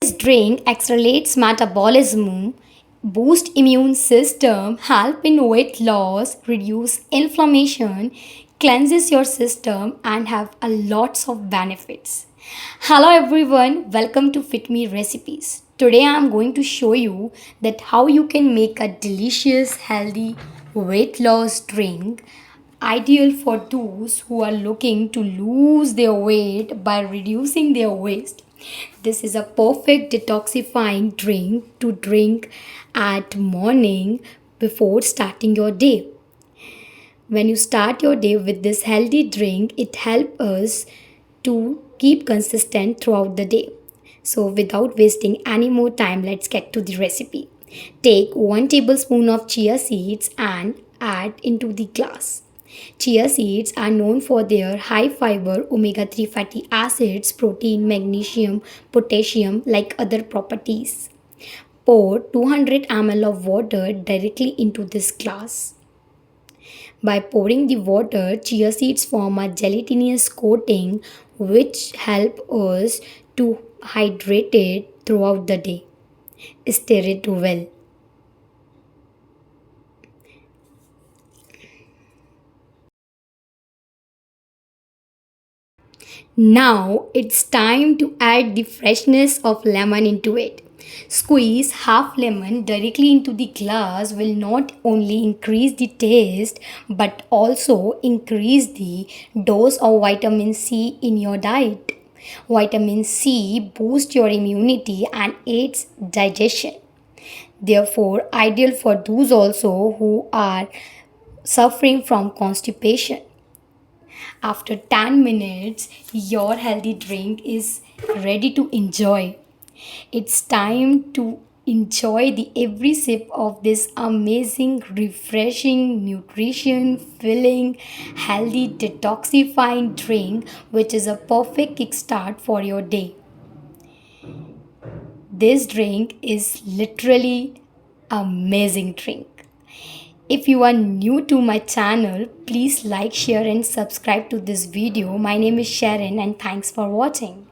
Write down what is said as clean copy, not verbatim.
This drink accelerates metabolism, boost immune system, help in weight loss, reduce inflammation, cleanses your system and have a lots of benefits. Hello everyone, welcome to Fitmerecipes. Today I am going to show you that how you can make a delicious healthy weight loss drink ideal for those who are looking to lose their weight by reducing their waste. This is a perfect detoxifying drink to drink at morning before starting your day. When you start your day with this healthy drink, it helps us to keep consistent throughout the day. So without wasting any more time, let's get to the recipe. Take 1 tablespoon of chia seeds and add into the glass. Chia seeds are known for their high fiber omega 3 fatty acids, protein, magnesium, potassium, like other properties. Pour 200 ml of water directly into this glass. By pouring the water, chia seeds form a gelatinous coating which help us to hydrate it throughout the day. Stir it well. Now it's time to add the freshness of lemon into it. Squeeze half lemon directly into the glass will not only increase the taste but also increase the dose of vitamin C in your diet. Vitamin C boosts your immunity and aids digestion. Therefore, ideal for those also who are suffering from constipation. After 10 minutes, your healthy drink is ready to enjoy. It's time to enjoy the every sip of this amazing, refreshing, nutrition filling, healthy, detoxifying drink, which is a perfect kickstart for your day. This drink is literally amazing drink. If you are new to my channel, please like, share and subscribe to this video. My name is Sharon and thanks for watching.